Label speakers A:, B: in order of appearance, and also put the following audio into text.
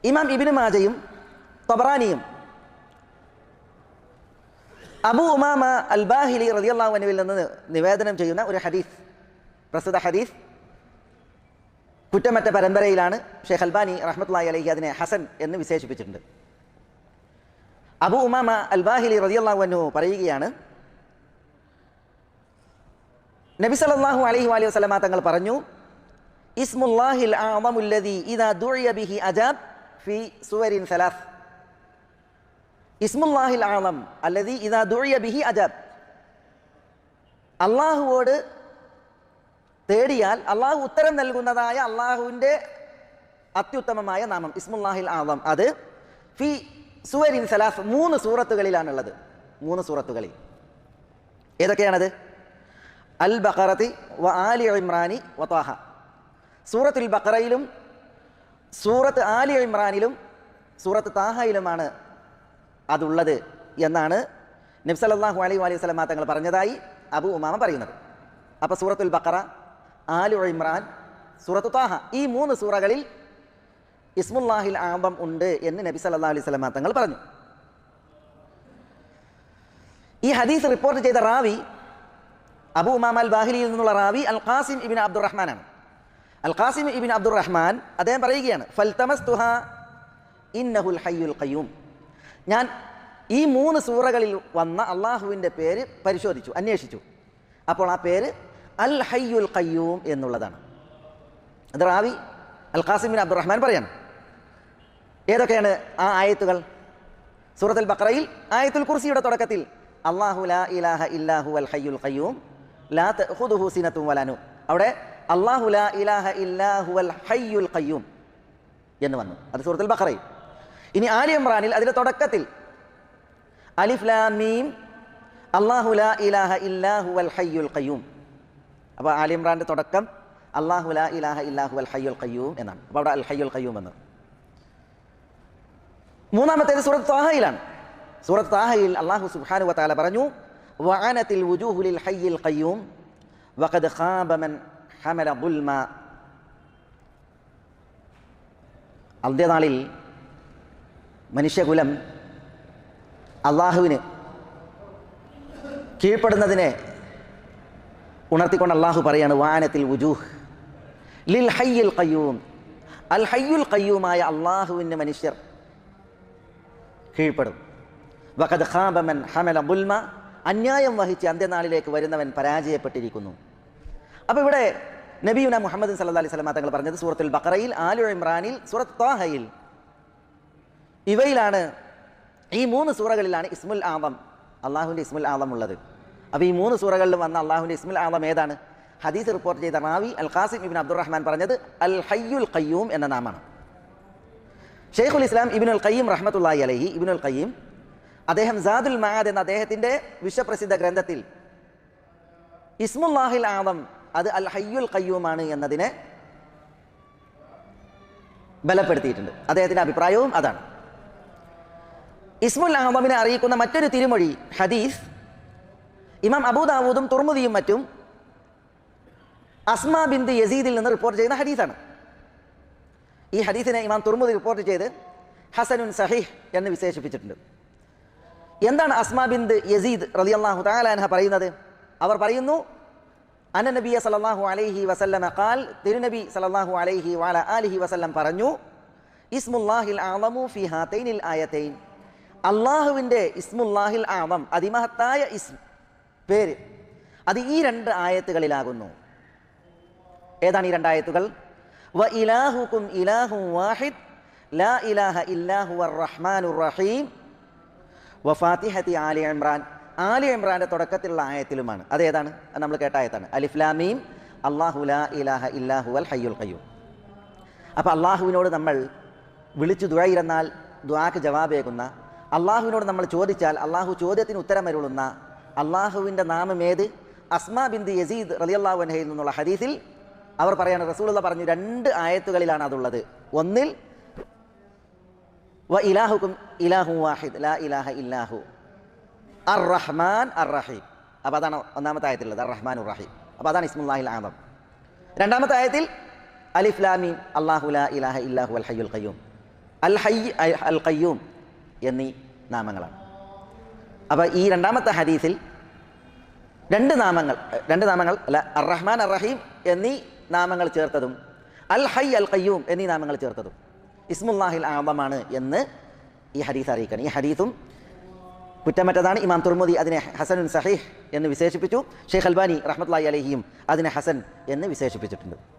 A: ഇമാം ഇബ്നു മാജയും തബറാനിയും അബൂ ഉമാമ അൽ ബാഹിലി റളിയല്ലാഹു അൻഹുവിൽ നിന്ന് നിവേദനം ചെയ്യുന്ന ഒരു ഹദീസ്, പ്രസ്തുത ഹദീസ് കുറ്റമറ്റ പരമ്പരയിലാണ്. ഷെയ്ഖ് അൽബാനി റഹ്മത്തുള്ളാഹി അലൈഹി അതിനെ ഹസൻ എന്ന് വിശേഷിപ്പിച്ചിട്ടുണ്ട്. അബൂ ഉമാമ അൽ ബാഹിലി റളിയല്ലാഹു അൻഹു പറയുകയാണ്, നബി സല്ലല്ലാഹു അലൈഹി വസല്ലമ തങ്ങൾ പറഞ്ഞു, ഇസ്മുല്ലാഹിൽ അഅ്ളമുൽ ലദീ ഇദാ ദുഇയ ബിഹി അജാബ് ഫീ സുവരിൻ സലാസ്. ഇസ്മുല്ലാഹിൽ അഅ്ളം അല്ലദീ ഇദാ ദുഇയ ബിഹി അജാബ്. അള്ളാഹുവോട് തേടിയാൽ അള്ളാഹു ഉത്തരം നൽകുന്നതായ അള്ളാഹുവിൻ്റെ അത്യുത്തമമായ നാമം ഇസ്മുല്ലാഹിൽ അഅ്ളം. അത് ഫി സുവരിൻ സലാസ്, 3 സൂറത്തുകളിലാണുള്ളത്. 3 സൂറത്തുകളിൽ. ഏതൊക്കെയാണത്? അൽ ബഖറത്തി വ ആലി ഇമ്രാനി വ ത്വാഹ. സൂറത്തുൽ ബഖറയിലും സൂറത്ത് ആലി ഇമ്രാനിലും സൂറത്ത് താഹയിലുമാണ് അതുള്ളത് എന്നാണ് നബി സല്ലല്ലാഹു അലൈഹി വസല്ലമ തങ്ങൾ പറഞ്ഞതായി അബൂ ഉമാമ പറയുന്നത്. അപ്പോൾ സൂറത്തുൽ ബഖറ, ആലി ഇമ്രാൻ, സൂറത്ത് താഹ, ഈ 3 സൂറകളിൽ ഇസ്മുല്ലാഹിൽ അഅ്ളം ഉണ്ട് എന്ന് നബി സല്ലല്ലാഹു അലൈഹി വസല്ലമ തങ്ങൾ പറഞ്ഞു. ഈ ഹദീസ് റിപ്പോർട്ട് ചെയ്ത റാവി, അബൂ ഉമാമ അൽ ബാഹിലിയിൽ നിന്നുള്ള റാവി അൽ ഖാസിം ഇബ്നു അബ്ദുറഹ്മാനാണ്. അൽ ഖാസിം ഇബ്നു അബ്ദുറഹ്മാൻ അദ്ദേഹം പറയുകയാണ്, ഫൽതമസ്തുഹ ഇന്നഹുൽ ഹയ്യുൽ ഖയ്യൂം. ഞാൻ ഈ 3 സൂറകളിൽ വന്ന അള്ളാഹുവിൻ്റെ പേര് പരിശോധിച്ചു, അന്വേഷിച്ചു. അപ്പോൾ ആ പേര് അൽ ഹയ്യുൽ ഖയ്യൂം എന്നുള്ളതാണ്. അത് റാവി അൽ ഖാസിം ബിൻ അബ്ദുറഹ്മാൻ പറയാണ്. ഏതൊക്കെയാണ് ആ ആയത്തുകൾ? സൂറത്തുൽ ബഖറയിൽ ആയത്തുൽ കുർസിയുടെ തുടക്കത്തിൽ അല്ലാഹു ലാ ഇലാഹ ഇല്ലാഹു അൽ ഹയ്യുൽ ഖയ്യൂം ലാ തഖുദുഹു സിനത്തുൻ വലാ നൗം. അവിടെ അല്ലാഹു ലാ ഇലാഹ ഇല്ലാഹു അൽ ഹയ്യുൽ ഖയ്യൂം എന്ന് വന്നു. അത് സൂറത്തുൽ ബഖറയിൽ. ഇനി ആലി ഇമ്രാനിൽ അതിന്റെ തുടക്കത്തിൽ അലിഫ് ലാം മീം അല്ലാഹു ലാ ഇലാഹ ഇല്ലാഹു അൽ ഹയ്യുൽ ഖയ്യൂം. അപ്പോൾ ആലി ഇമ്രാന്റെ തുടക്കം അല്ലാഹു ലാ ഇലാഹ ഇല്ലാഹു അൽ ഹയ്യുൽ ഖയ്യൂം എന്നാണ്. അപ്പോൾ അവിടെ അൽ ഹയ്യുൽ ഖയ്യൂം എന്ന്. മൂന്നാമത്തേത് സൂറത്ത് താഹയിലാണ്. സൂറത്ത് താഹയിൽ അല്ലാഹു സുബ്ഹാനഹു വ തആല പറഞ്ഞു, വഅനതിൽ വുജൂഹു ലിൽ ഹയ്യിൽ ഖയ്യൂം വഖദ് ഖാബ മൻ ഹമല ദുൽമ. അന്ത്യനാളിൽ മനുഷ്യകുലം അള്ളാഹുവിന് കീഴ്പ്പെടുന്നതിനെ ഉണർത്തിക്കൊണ്ട് അള്ളാഹു പറയാണ്, വഅനതിൽ വുജൂഹ് ലിൽ ഹയ്യിൽ ഖയ്യൂം. അൽ ഹയ്യുൽ ഖയ്യൂമായ അള്ളാഹുവിൻ്റെ മനുഷ്യർ കീഴ്പ്പെടും. വഖദ് ഖാബ മൻ ഹമല ദുൽമ. അന്യായം വഹിച്ച് അന്ത്യനാളിലേക്ക് വരുന്നവൻ പരാജയപ്പെട്ടിരിക്കുന്നു. അപ്പോൾ ഇവിടെ നബിയുന മുഹമ്മദ് സല്ലല്ലാഹു അലൈഹി വസല്ലം തങ്ങൾ പറഞ്ഞത് സൂറത്തുൽ ബഖറയിൽ, ആലി ഇമ്രാനിൽ, സൂറത്ത് ത്വാഹയിൽ, ഇവയിലാണ്, ഈ 3 സൂറകളിലാണ് ഇസ്മുൽ ആദം, അള്ളാഹുവിൻ്റെ ഇസ്മുൽ ആദം ഉള്ളത്. അപ്പോൾ ഈ 3 സൂറകളിൽ വന്ന അള്ളാഹുവിൻ്റെ ഇസ്മുൽ ആദം ഏതാണ്? ഹദീസ് റിപ്പോർട്ട് ചെയ്ത റാവി അൽ ഖാസിം ഇബ്നു അബ്ദുറഹ്മാൻ പറഞ്ഞത് അൽ ഹയ്യുൽ ഖയ്യൂം എന്ന നാമാണ്. ഷെയ്ഖുൽ ഇസ്ലാം ഇബ്നുൽ ഖയ്യിം റഹ്മത്തുള്ളാഹി അലൈഹി, ഇബ്നുൽ ഖയ്യിം, അദ്ദേഹം സാദുൽ മആദ് എന്ന അദ്ദേഹത്തിൻ്റെ വിശ്വപ്രസിദ്ധ ഗ്രന്ഥത്തിൽ ഇസ്മുല്ലാഹിൽ ആദം അത് അൽ ഹയ്യുൽ ഖയ്യൂമാണ് എന്നതിനെ ബലപ്പെടുത്തിയിട്ടുണ്ട്. അദ്ദേഹത്തിൻ്റെ അഭിപ്രായവും അതാണ്. ഇസ്മുൽ ആദമിനെ അറിയിക്കുന്ന മറ്റൊരു തിരുമൊഴി ഹദീസ് ഇമാം അബൂ ദാവൂദും തുർമുദിയും മറ്റും അസ്മാ ബിന്ത് യസീദിൽ നിന്ന് റിപ്പോർട്ട് ചെയ്യുന്ന ഹദീസാണ്. ഈ ഹദീസിനെ ഇമാം തുർമുദി റിപ്പോർട്ട് ചെയ്ത് ഹസനുൻ സഹീഹ് എന്ന് വിശേഷിപ്പിച്ചിട്ടുണ്ട്. എന്താണ് അസ്മാ ബിന്ത് യസീദ് റളിയല്ലാഹു തആല അൻഹ പറയുന്നത്? അവർ പറയുന്നു, അന്ന നബിയ സല്ലല്ലാഹു അലൈഹി വസല്ലമ ഖാൽ, തിരുനബി സല്ലല്ലാഹു അലൈഹി വഅല ആലിഹി വസല്ലം പറഞ്ഞു, ഇസ്മുല്ലാഹിൽ അഅ്ളമു ഫീ ഹാതൈനിൽ ആയതൈൻ. അള്ളാഹുവിൻ്റെ ഇസ്മുല്ലാഹിൽ ആദം, അതിമഹത്തായ ഇസ്ം, പേര്, അത് ഈ 2 ആയത്തുകളിലാകുന്നു. ഏതാണ് ഈ 2 ആയത്തുകൾ? വ ഇലാഹുക്കും ഇലാഹുൻ വാഹിദ് ലാ ഇലാഹ ഇല്ലാഹു വർ റഹ്മാനുർ റഹീം വ ഫാത്തിഹത്തി ആലി ഇമ്രാൻ. ആലി ഇമ്രാൻ്റെ തുടക്കത്തിലുള്ള ആയത്തിലുമാണ്. അതേതാണ്? നമ്മൾ കേട്ട ആയത്താണ്. അലിഫ് ലാം മീം അല്ലാഹു ലാ ഇലാഹ ഇല്ലാഹു അൽ ഹയ്യുൽ ഖയ്യൂം. അപ്പോൾ അള്ളാഹുവിനോട് നമ്മൾ വിളിച്ചു ദുആയിരന്നാൽ ദുആക്ക് ജവാബേകുന്ന, അള്ളാഹുവിനോട് നമ്മൾ ചോദിച്ചാൽ അള്ളാഹു ചോദ്യത്തിന് ഉത്തരമരുളുന്ന അള്ളാഹുവിൻ്റെ നാമം ഏത്? അസ്മാ ബിന്ത് യസീദ് റളിയല്ലാഹു അൻഹയിൽ നിന്നുള്ള ഹദീസിൽ അവർ പറയാണ്, റസൂലുള്ളാഹി പറഞ്ഞു 2 ആയത്തുകളിലാണ് അതുള്ളത്. ഒന്നിൽ വ ഇലാഹുക്കും ഇലാഹു വാഹിദ് ലാ ഇലാഹ ഇല്ലാഹു അർ റഹ്മാൻ അർ റഹീം. അപ്പോൾ അതാണ് ഒന്നാമത്തെ ആയത്തിലുള്ളത്, അർ റഹ്മാൻ ഉർ റഹീം. അപ്പോൾ അതാണ് ഇസ്മുല്ലാഹിൽ ആദം. രണ്ടാമത്തെ ആയത്തിൽ അലിഫ് ലാം മീം അല്ലാഹു ലാ ഇലാഹ ഇല്ലാഹു അൽ ഹയ്യുൽ ഖയ്യൂം. അൽ ഹയ്യ്, അൽ ഖയ്യൂം എന്നീ നാമങ്ങളാണ്. അപ്പോൾ ഈ രണ്ടാമത്തെ ഹദീസിൽ രണ്ട് നാമങ്ങൾ അല്ല, അർ റഹ്മാൻ അർ റഹീം എന്നീ നാമങ്ങൾ ചേർത്തതും അൽ ഹയ്യ് അൽ ഖയ്യൂം എന്നീ നാമങ്ങൾ ചേർത്തതും ഇസ്മുല്ലാഹിൽ ആദമാണ് എന്ന് ഈ ഹദീസ് അറിയിക്കണം. ഈ ഹദീസും കുറ്റമറ്റതാണ്. ഇമാം തുർമുദി അതിനെ ഹസനുൻ സഹീഹ് എന്ന് വിശേഷിപ്പിച്ചു. ഷെയ്ഖ് അൽബാനി റഹ്മത്തുള്ളാഹി അലൈഹിയും അതിനെ ഹസൻ എന്ന് വിശേഷിപ്പിച്ചിട്ടുണ്ട്.